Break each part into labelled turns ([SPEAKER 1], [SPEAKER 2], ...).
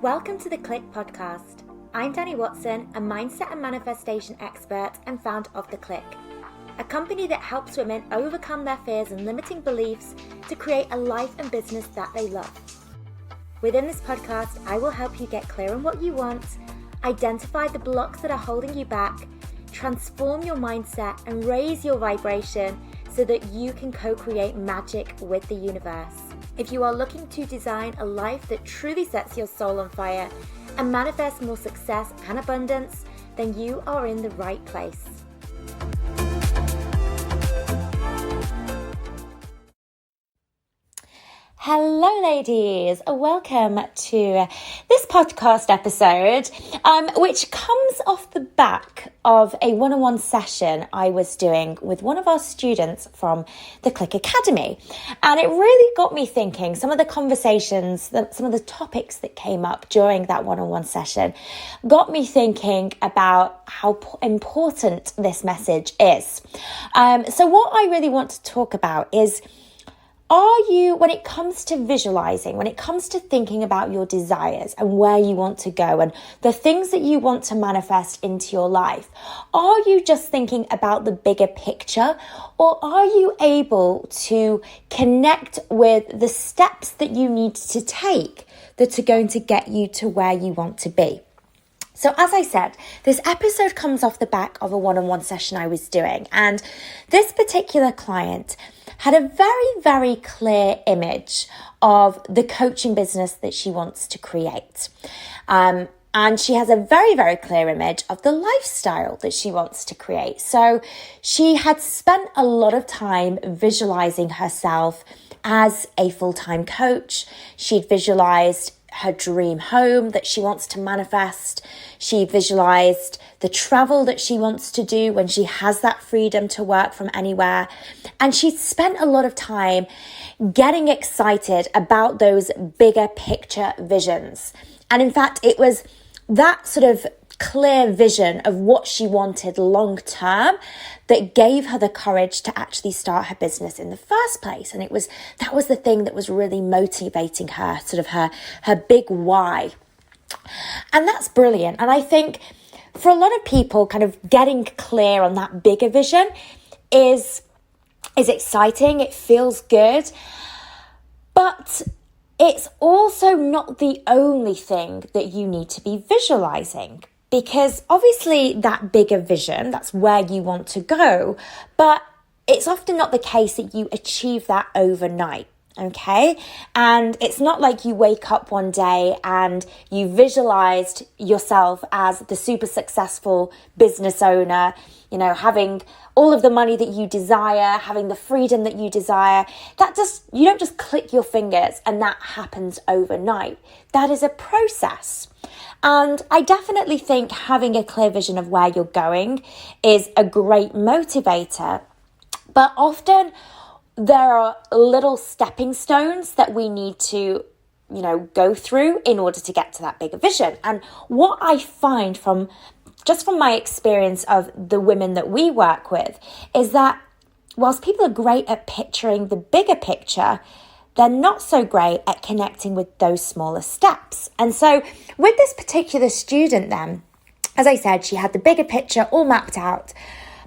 [SPEAKER 1] Welcome to the Clique podcast. I'm Dani, a mindset and manifestation expert and founder of the Clique, a company that helps women overcome their fears and limiting beliefs to create a life and business that they love. Within this podcast, I will help you get clear on what you want, identify the blocks that are holding you back, transform your mindset and raise your vibration so that you can co-create magic with the universe. If you are looking to design a life that truly sets your soul on fire and manifest more success and abundance, then you are in the right place. Hello ladies, welcome to this podcast episode, which comes off the back of a one-on-one session I was doing with one of our students from the Clique Academy. And it really got me thinking, some of the conversations, some of the topics that came up during that one-on-one session got me thinking about how important this message is. So what I really want to talk about is, when it comes to visualizing, when it comes to thinking about your desires and where you want to go and the things that you want to manifest into your life, are you just thinking about the bigger picture, or are you able to connect with the steps that you need to take that are going to get you to where you want to be? So as I said, this episode comes off the back of a one-on-one session I was doing, and this particular client had a very, very clear image of the coaching business that she wants to create. And she has a very, very clear image of the lifestyle that she wants to create. So she had spent a lot of time visualizing herself as a full-time coach. She'd visualized her dream home that she wants to manifest. She visualized the travel that she wants to do when she has that freedom to work from anywhere. And she spent a lot of time getting excited about those bigger picture visions. And in fact, it was that sort of clear vision of what she wanted long term that gave her the courage to actually start her business in the first place. And that was the thing that was really motivating her, sort of her big why. And that's brilliant. And I think for a lot of people, kind of getting clear on that bigger vision is exciting. It feels good. But it's also not the only thing that you need to be visualizing. Because obviously that bigger vision, that's where you want to go, but it's often not the case that you achieve that overnight, okay? And it's not like you wake up one day and you visualized yourself as the super successful business owner, having all of the money that you desire, having the freedom that you desire. You don't just click your fingers and that happens overnight. That is a process. And I definitely think having a clear vision of where you're going is a great motivator. But often there are little stepping stones that we need to, go through in order to get to that bigger vision. And what I find from my experience of the women that we work with is that whilst people are great at picturing the bigger picture, they're not so great at connecting with those smaller steps. And so with this particular student then, as I said, she had the bigger picture all mapped out.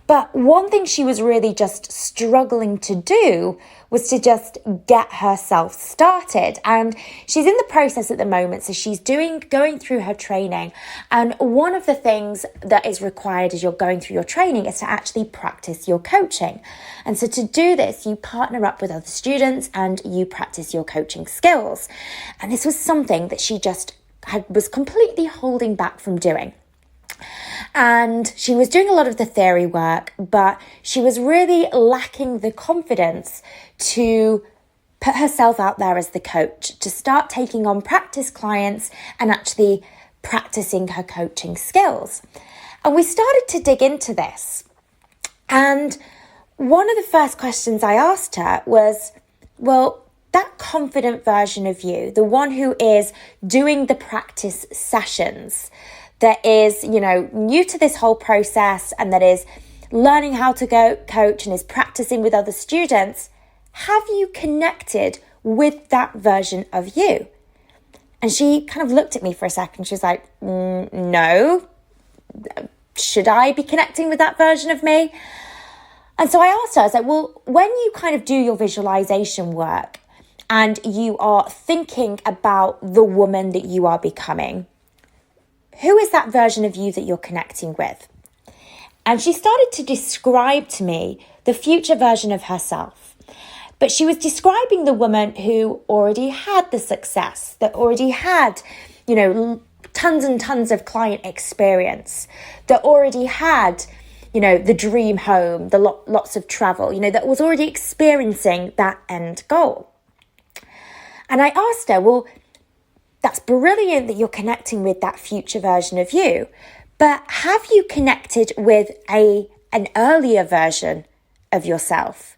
[SPEAKER 1] But one thing she was really just struggling to do was to just get herself started. And she's in the process at the moment. So she's going through her training. And one of the things that is required as you're going through your training is to actually practice your coaching. And so to do this, you partner up with other students and you practice your coaching skills. And this was something that she just was completely holding back from doing. And she was doing a lot of the theory work, but she was really lacking the confidence to put herself out there as the coach, to start taking on practice clients and actually practicing her coaching skills. And we started to dig into this. And one of the first questions I asked her was, well, that confident version of you, the one who is doing the practice sessions, that is, new to this whole process and that is learning how to go coach and is practicing with other students, have you connected with that version of you? And she kind of looked at me for a second. She was like, no, should I be connecting with that version of me? And so I asked her, I was like, well, when you kind of do your visualization work and you are thinking about the woman that you are becoming, who is that version of you that you're connecting with? And she started to describe to me the future version of herself. But she was describing the woman who already had the success, that already had, tons and tons of client experience, that already had, the dream home, the lots of travel, that was already experiencing that end goal. And I asked her, well, that's brilliant that you're connecting with that future version of you, but have you connected with an earlier version of yourself?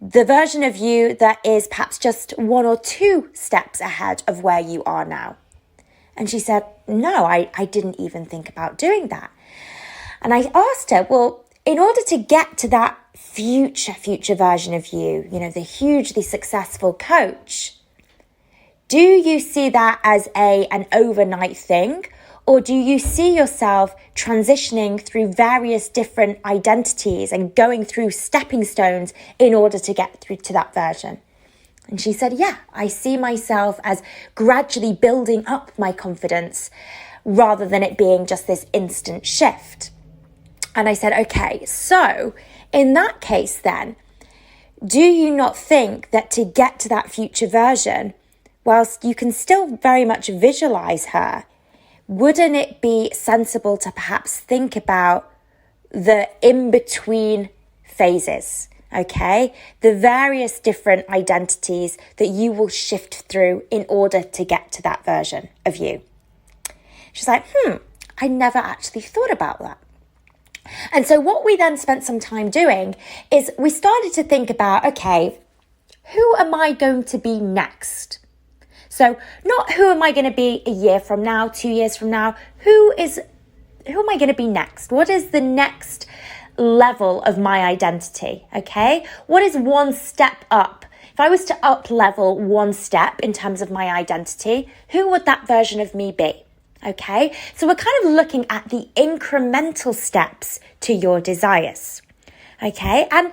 [SPEAKER 1] The version of you that is perhaps just 1 or 2 steps ahead of where you are now? And she said, no, I didn't even think about doing that. And I asked her, well, in order to get to that future version of you, the hugely successful coach, do you see that as an overnight thing? Or do you see yourself transitioning through various different identities and going through stepping stones in order to get through to that version? And she said, yeah, I see myself as gradually building up my confidence rather than it being just this instant shift. And I said, okay, so in that case then, do you not think that to get to that future version, whilst you can still very much visualize her, wouldn't it be sensible to perhaps think about the in-between phases, okay? The various different identities that you will shift through in order to get to that version of you. She's like, I never actually thought about that. And so what we then spent some time doing is we started to think about, okay, who am I going to be next? So not who am I going to be a year from now, 2 years from now, who am I going to be next? What is the next level of my identity? Okay. What is one step up? If I was to up level 1 step in terms of my identity, who would that version of me be? Okay. So we're kind of looking at the incremental steps to your desires. Okay. And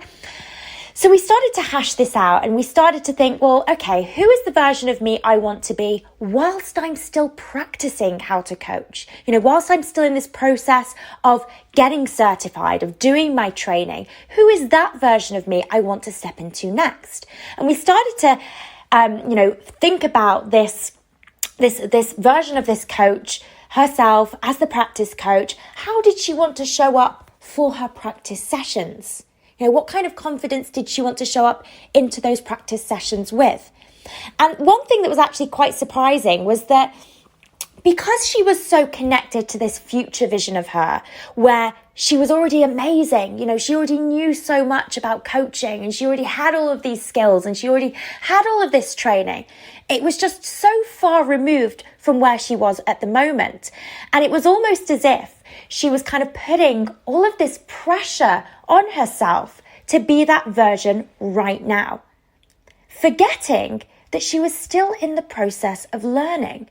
[SPEAKER 1] so we started to hash this out and we started to think, well, okay, who is the version of me I want to be whilst I'm still practicing how to coach? Whilst I'm still in this process of getting certified, of doing my training, who is that version of me I want to step into next? And we started to, think about this version of this coach herself as the practice coach. How did she want to show up for her practice sessions? What kind of confidence did she want to show up into those practice sessions with? And one thing that was actually quite surprising was that because she was so connected to this future vision of her, where she was already amazing, she already knew so much about coaching and she already had all of these skills and she already had all of this training. It was just so far removed from where she was at the moment. And it was almost as if she was kind of putting all of this pressure on herself to be that version right now, forgetting that she was still in the process of learning.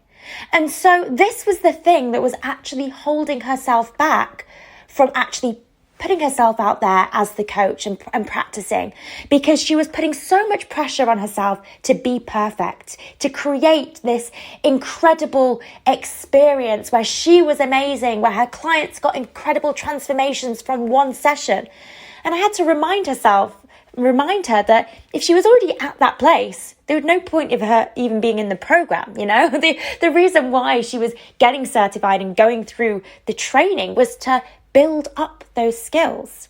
[SPEAKER 1] And so this was the thing that was actually holding herself back from actually putting herself out there as the coach and practicing, because she was putting so much pressure on herself to be perfect, to create this incredible experience where she was amazing, where her clients got incredible transformations from one session. And I had to remind her that if she was already at that place, there was no point of her even being in the program. The reason why she was getting certified and going through the training was to build up those skills.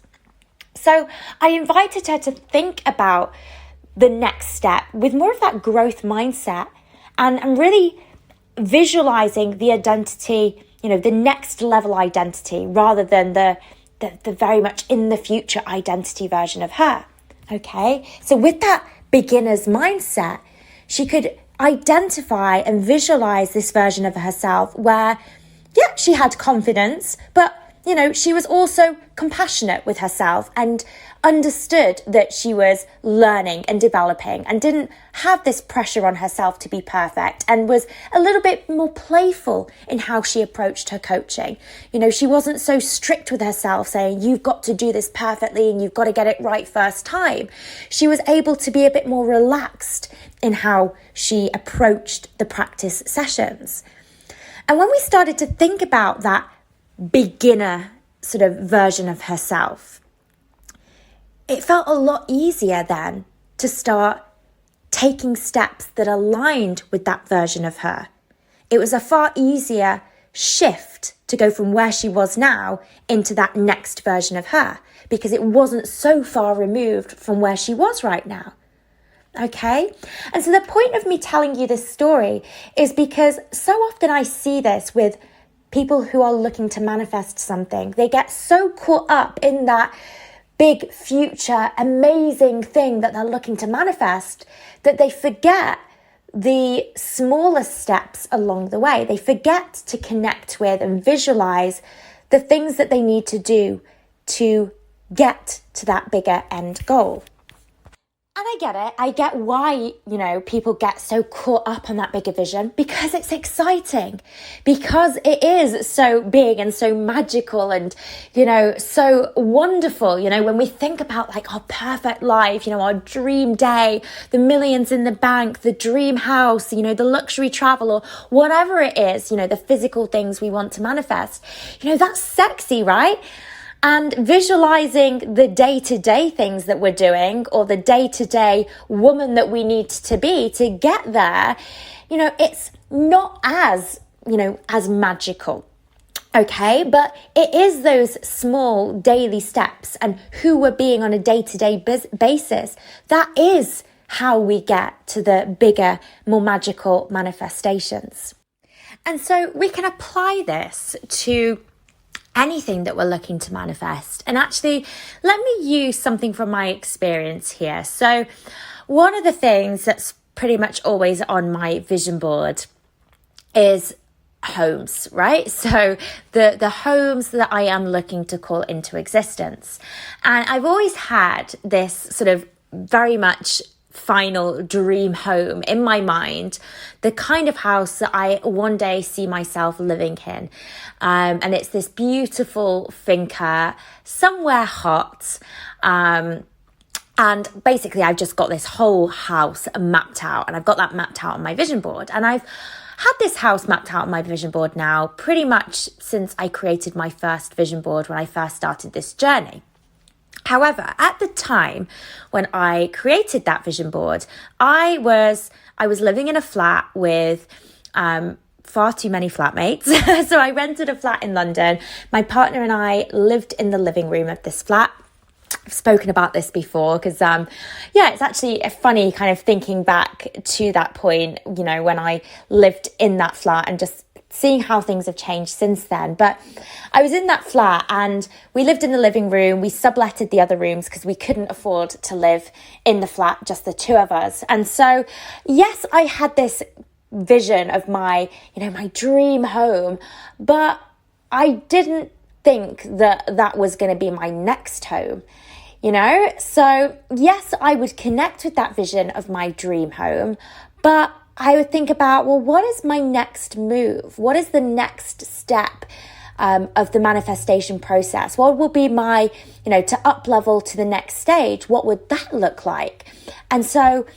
[SPEAKER 1] So I invited her to think about the next step with more of that growth mindset and really visualizing the identity, the next level identity rather than the very much in the future identity version of her. Okay. So with that beginner's mindset, she could identify and visualize this version of herself where, yeah, she had confidence, but she was also compassionate with herself and understood that she was learning and developing and didn't have this pressure on herself to be perfect, and was a little bit more playful in how she approached her coaching. She wasn't so strict with herself, saying, you've got to do this perfectly and you've got to get it right first time. She was able to be a bit more relaxed in how she approached the practice sessions. And when we started to think about that beginner sort of version of herself, it felt a lot easier then to start taking steps that aligned with that version of her. It was a far easier shift to go from where she was now into that next version of her, because it wasn't so far removed from where she was right now. Okay? And so the point of me telling you this story is because so often I see this with people who are looking to manifest something. They get so caught up in that big future amazing thing that they're looking to manifest that they forget the smaller steps along the way. They forget to connect with and visualize the things that they need to do to get to that bigger end goal. And I get it. I get why, people get so caught up on that bigger vision, because it's exciting, because it is so big and so magical and, so wonderful. When we think about like our perfect life, our dream day, the millions in the bank, the dream house, the luxury travel, or whatever it is, the physical things we want to manifest, that's sexy, right? And visualizing the day-to-day things that we're doing, or the day-to-day woman that we need to be to get there, it's not as magical. Okay, but it is those small daily steps and who we're being on a day-to-day basis. That is how we get to the bigger, more magical manifestations. And so we can apply this to anything that we're looking to manifest. And actually, let me use something from my experience here. So one of the things that's pretty much always on my vision board is homes, right? So the homes that I am looking to call into existence. And I've always had this sort of very much final dream home in my mind, the kind of house that I one day see myself living in. And it's this beautiful finca somewhere hot. And basically I've just got this whole house mapped out, and I've got that mapped out on my vision board. And I've had this house mapped out on my vision board now pretty much since I created my first vision board when I first started this journey. However, at the time when I created that vision board, I was living in a flat with far too many flatmates. So I rented a flat in London. My partner and I lived in the living room of this flat. I've spoken about this before because, it's actually funny kind of thinking back to that point, when I lived in that flat and just seeing how things have changed since then. But I was in that flat and we lived in the living room. We subletted the other rooms because we couldn't afford to live in the flat, just the two of us. And so, yes, I had this vision of my dream home, but I didn't think that was going to be my next home. So yes, I would connect with that vision of my dream home, but I would think about, well, what is my next move? What is the next step of the manifestation process? What will be my, to up level to the next stage? What would that look like? And so,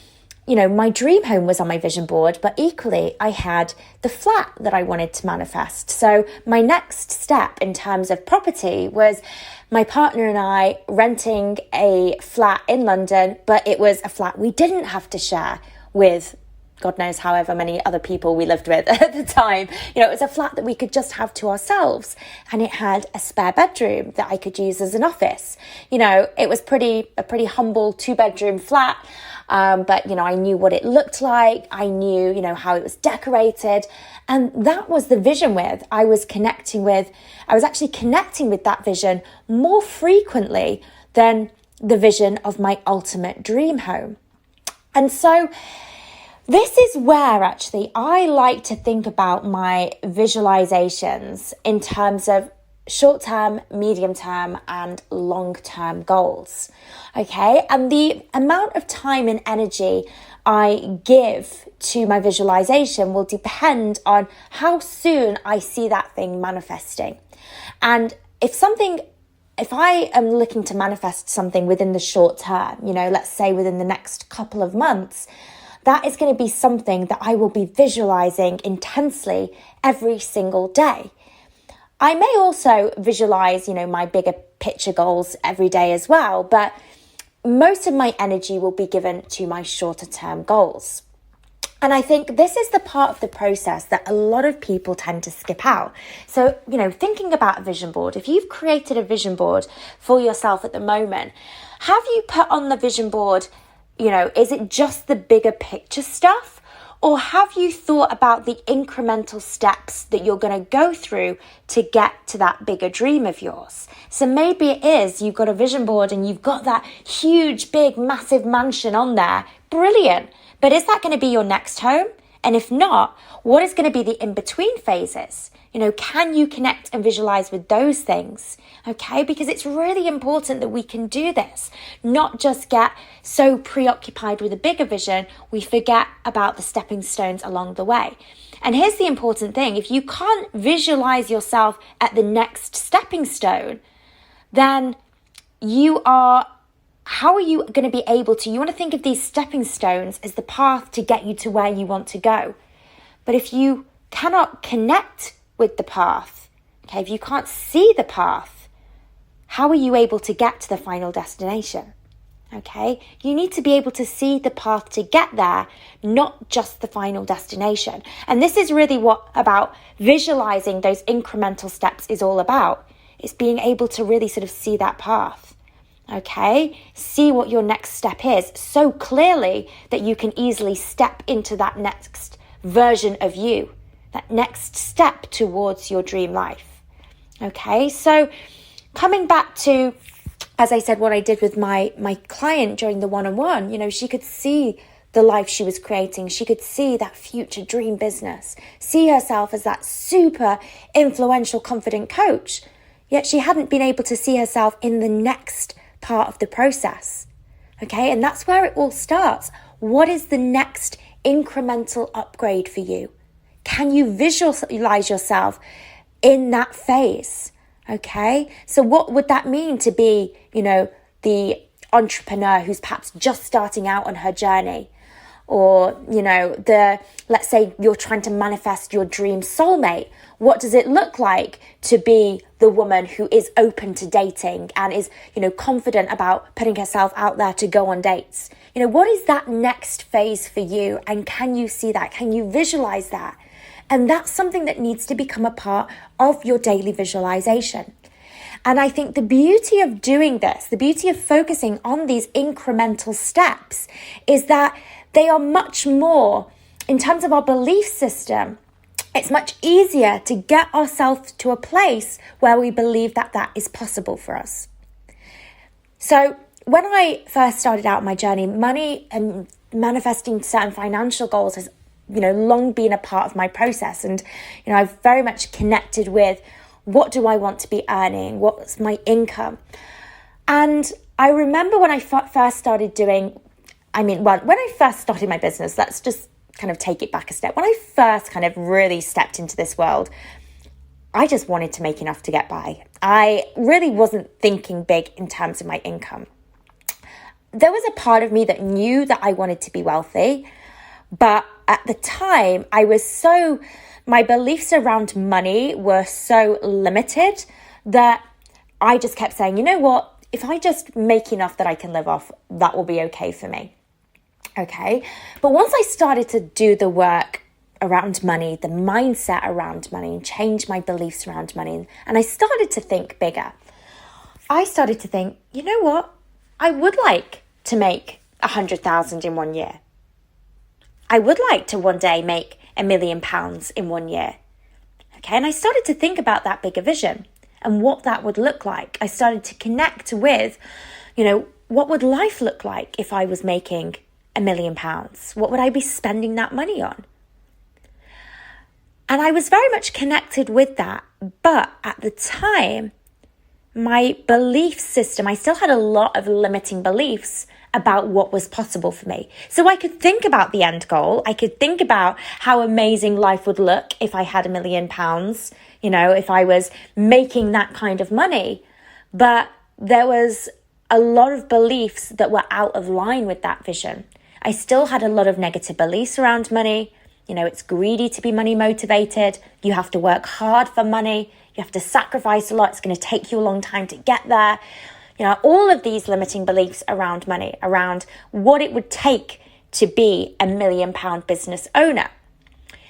[SPEAKER 1] my dream home was on my vision board, but equally I had the flat that I wanted to manifest. So my next step in terms of property was my partner and I renting a flat in London, but it was a flat we didn't have to share with God knows however many other people we lived with at the time. It was a flat that we could just have to ourselves, and it had a spare bedroom that I could use as an office. It was a pretty humble 2-bedroom flat. But I knew what it looked like. I knew, how it was decorated. And that was the vision I was actually connecting with that vision more frequently than the vision of my ultimate dream home. And so this is where actually I like to think about my visualizations in terms of short-term, medium-term, and long-term goals. Okay, and the amount of time and energy I give to my visualization will depend on how soon I see that thing manifesting. And if I am looking to manifest something within the short term, let's say within the next couple of months, that is going to be something that I will be visualizing intensely every single day. I may also visualize, my bigger picture goals every day as well, but most of my energy will be given to my shorter term goals. And I think this is the part of the process that a lot of people tend to skip out. So, thinking about a vision board, if you've created a vision board for yourself at the moment, have you put on the vision board, is it just the bigger picture stuff? Or have you thought about the incremental steps that you're going to go through to get to that bigger dream of yours? So maybe it is you've got a vision board and you've got that huge, big, massive mansion on there. Brilliant. But is that going to be your next home? And if not, what is going to be the in-between phases? Can you connect and visualize with those things? Okay, because it's really important that we can do this, not just get so preoccupied with a bigger vision, we forget about the stepping stones along the way. And here's the important thing. If you can't visualize yourself at the next stepping stone, then how are you going to be able to, you want to think of these stepping stones as the path to get you to where you want to go. But if you cannot connect with the path, okay, if you can't see the path, how are you able to get to the final destination? Okay, you need to be able to see the path to get there, not just the final destination. And this is really what about visualizing those incremental steps is all about. It's being able to really sort of see that path. Okay, see what your next step is so clearly that you can easily step into that next version of you, that next step towards your dream life. Okay, so coming back to, as I said, what I did with my client during the one-on-one, she could see the life she was creating. She could see that future dream business, see herself as that super influential, confident coach. Yet she hadn't been able to see herself in the next part of the process. Okay, and that's where it all starts. What is the next incremental upgrade for you? Can you visualize yourself in that phase? Okay, so what would that mean to be, the entrepreneur who's perhaps just starting out on her journey? Or, let's say you're trying to manifest your dream soulmate. What does it look like to be the woman who is open to dating and is, confident about putting herself out there to go on dates? What is that next phase for you? And can you see that? Can you visualize that? And that's something that needs to become a part of your daily visualization. And I think the beauty of doing this, the beauty of focusing on these incremental steps is that they are much more, in terms of our belief system, it's much easier to get ourselves to a place where we believe that that is possible for us. So when I first started out my journey, money and manifesting certain financial goals has, long been a part of my process. And, I've very much connected with what do I want to be earning? What's my income? And I remember when I first started when I first started my business, let's just kind of take it back a step. When I first kind of really stepped into this world, I just wanted to make enough to get by. I really wasn't thinking big in terms of my income. There was a part of me that knew that I wanted to be wealthy, but at the time my beliefs around money were so limited that I just kept saying, you know what, if I just make enough that I can live off, that will be okay for me. Okay. But once I started to do the work around money, the mindset around money, and change my beliefs around money, and I started to think bigger, I started to think, you know what, I would like to make 100,000 in 1 year. I would like to one day make £1 million in 1 year. Okay. And I started to think about that bigger vision and what that would look like. I started to connect with, what would life look like if I was making £1 million? What would I be spending that money on? And I was very much connected with that. But at the time, my belief system, I still had a lot of limiting beliefs about what was possible for me. So I could think about the end goal. I could think about how amazing life would look if I had £1 million, if I was making that kind of money. But there was a lot of beliefs that were out of line with that vision. I still had a lot of negative beliefs around money. It's greedy to be money motivated. You have to work hard for money. You have to sacrifice a lot. It's going to take you a long time to get there. All of these limiting beliefs around money, around what it would take to be a £1 million business owner.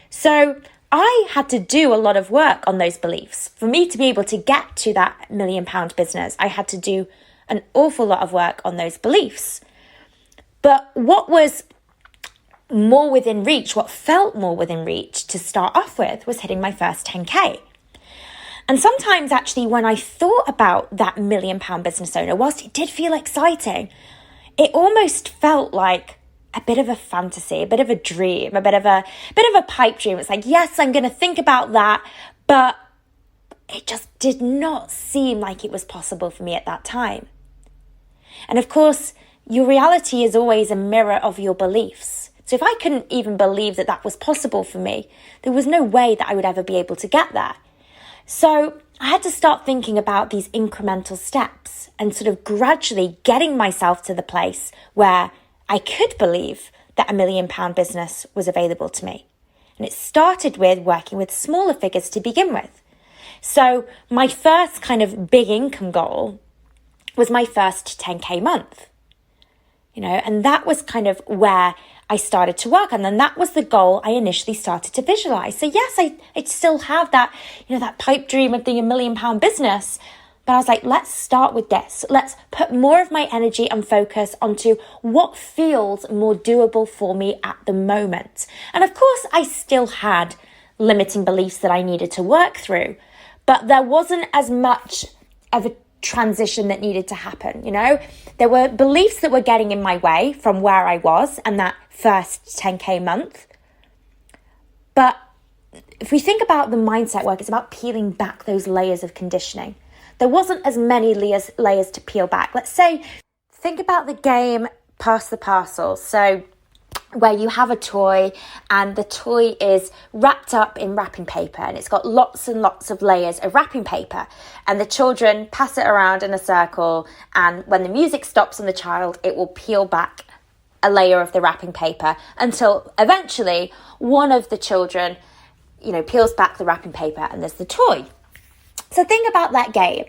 [SPEAKER 1] So I had to do a lot of work on those beliefs. For me to be able to get to that £1 million business, I had to do an awful lot of work on those beliefs. But what was more within reach, what felt more within reach to start off with, was hitting my first 10K. And sometimes actually when I thought about that £1 million business owner, whilst it did feel exciting, it almost felt like a bit of a fantasy, a bit of a dream, a bit of a pipe dream. It's like, yes, I'm going to think about that, but it just did not seem like it was possible for me at that time. And of course, your reality is always a mirror of your beliefs. So if I couldn't even believe that that was possible for me, there was no way that I would ever be able to get there. So I had to start thinking about these incremental steps and sort of gradually getting myself to the place where I could believe that £1 million business was available to me. And it started with working with smaller figures to begin with. So my first kind of big income goal was my first 10K month, and that was kind of where I started to work on. And that was the goal I initially started to visualize. So yes, I still have that, that pipe dream of being £1 million business. But I was like, let's start with this. Let's put more of my energy and focus onto what feels more doable for me at the moment. And of course, I still had limiting beliefs that I needed to work through, but there wasn't as much of a transition that needed to happen. There were beliefs that were getting in my way from where I was and that first 10K month. But if we think about the mindset work, it's about peeling back those layers of conditioning. There wasn't as many layers to peel back. Let's say, think about the game Pass the Parcel. So where you have a toy and the toy is wrapped up in wrapping paper and it's got lots and lots of layers of wrapping paper, and the children pass it around in a circle, and when the music stops on the child, it will peel back a layer of the wrapping paper until eventually one of the children, peels back the wrapping paper and there's the toy. So think about that game.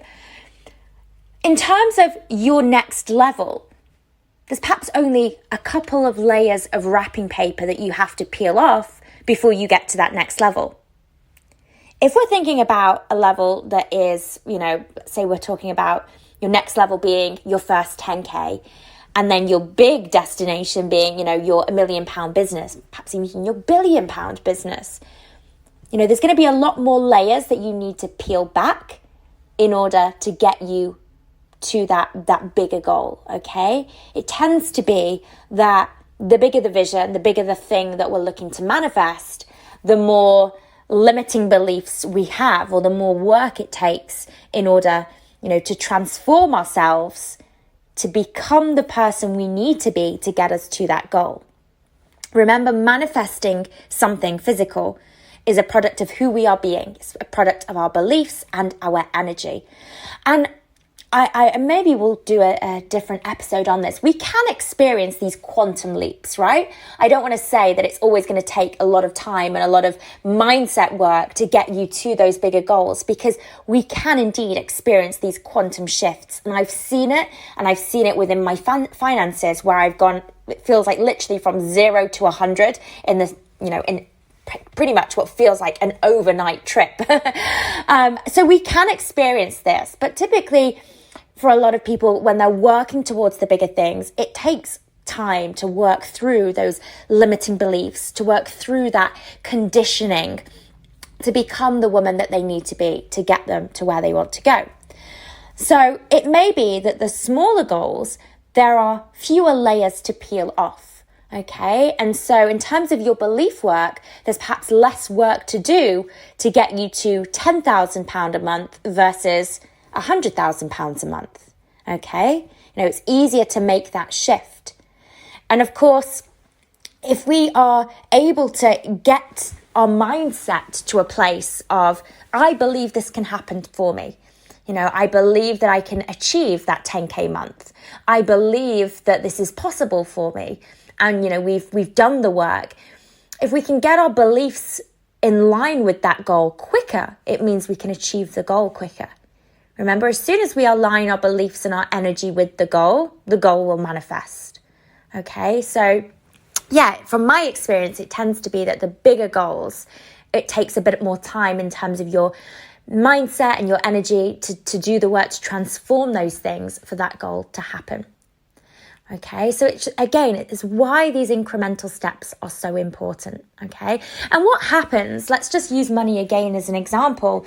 [SPEAKER 1] In terms of your next level, there's perhaps only a couple of layers of wrapping paper that you have to peel off before you get to that next level. If we're thinking about a level that is, say we're talking about your next level being your first 10K, and then your big destination being, your £1 million business, perhaps even your £1 billion business, there's going to be a lot more layers that you need to peel back in order to get you to that bigger goal, okay? It tends to be that the bigger the vision, the bigger the thing that we're looking to manifest, the more limiting beliefs we have, or the more work it takes in order, to transform ourselves to become the person we need to be to get us to that goal. Remember, manifesting something physical is a product of who we are being. It's a product of our beliefs and our energy. And I maybe we'll do a different episode on this. We can experience these quantum leaps, right? I don't want to say that it's always going to take a lot of time and a lot of mindset work to get you to those bigger goals, because we can indeed experience these quantum shifts. And I've seen it, and I've seen it within my finances, where I've gone, it feels like literally from 0 to 100 in this, in pretty much what feels like an overnight trip. So we can experience this, but typically for a lot of people, when they're working towards the bigger things, it takes time to work through those limiting beliefs, to work through that conditioning, to become the woman that they need to be to get them to where they want to go. So it may be that the smaller goals, there are fewer layers to peel off. Okay, and so in terms of your belief work, there's perhaps less work to do to get you to £10,000 a month versus £100,000 a month. Okay, it's easier to make that shift. And of course, if we are able to get our mindset to a place of, I believe this can happen for me. I believe that I can achieve that 10K month. I believe that this is possible for me. And, we've done the work. If we can get our beliefs in line with that goal quicker, it means we can achieve the goal quicker. Remember, as soon as we align our beliefs and our energy with the goal will manifest. Okay, so from my experience, it tends to be that the bigger goals, it takes a bit more time in terms of your mindset and your energy to do the work to transform those things for that goal to happen. Okay, so it's why these incremental steps are so important. Okay, and what happens, let's just use money again as an example.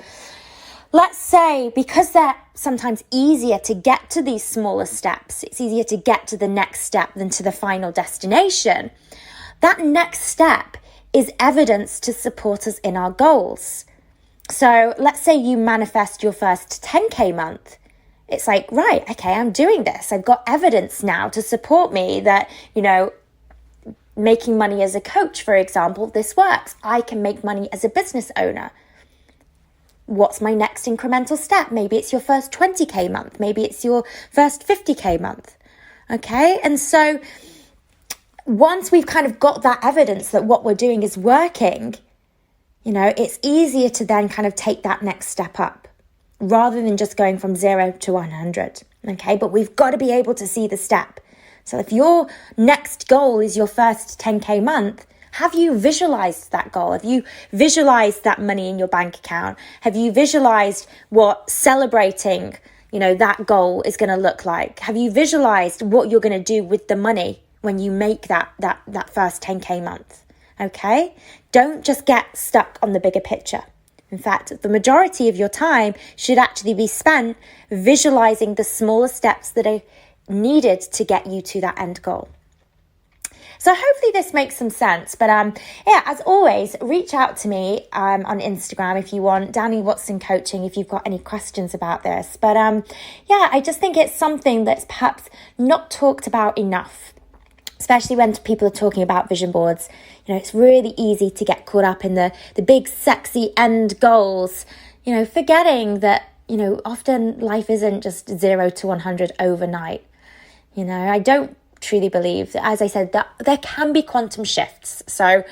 [SPEAKER 1] Let's say, because they're sometimes easier to get to these smaller steps, it's easier to get to the next step than to the final destination. That next step is evidence to support us in our goals. So let's say you manifest your first 10K month. It's like, right, okay, I'm doing this. I've got evidence now to support me that, making money as a coach, for example, this works. I can make money as a business owner. What's my next incremental step? Maybe it's your first 20K month. Maybe it's your first 50K month. Okay, and so once we've kind of got that evidence that what we're doing is working, it's easier to then kind of take that next step up rather than just going from 0 to 100. Okay, but we've got to be able to see the step. So if your next goal is your first 10K month, have you visualized that goal? Have you visualized that money in your bank account? Have you visualized what celebrating, that goal is going to look like? Have you visualized what you're going to do with the money when you make that first 10K month? Okay? Don't just get stuck on the bigger picture. In fact, the majority of your time should actually be spent visualizing the smaller steps that are needed to get you to that end goal. So hopefully this makes some sense. But as always, reach out to me on Instagram if you want, Dani Watson Coaching, if you've got any questions about this. But I just think it's something that's perhaps not talked about enough, especially when people are talking about vision boards. It's really easy to get caught up in the big, sexy end goals, forgetting that, often life isn't just 0 to 100 overnight. I don't truly believe that, as I said, that there can be quantum shifts. So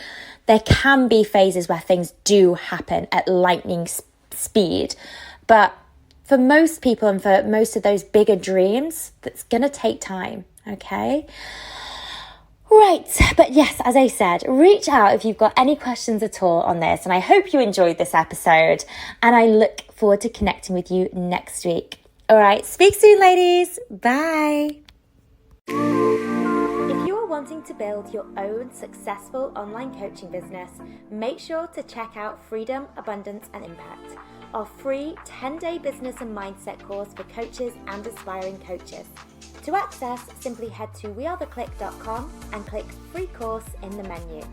[SPEAKER 1] there can be phases where things do happen at lightning speed. But for most people and for most of those bigger dreams, that's going to take time. Okay. Right, but yes, as I said, reach out if you've got any questions at all on this, and I hope you enjoyed this episode, and I look forward to connecting with you next week. All right, speak soon, ladies. Bye. If you are wanting to build your own successful online coaching business, make sure to check out Freedom, Abundance and Impact, our free 10-day business and mindset course for coaches and aspiring coaches. To access, simply head to wearetheclique.com and click free course in the menu.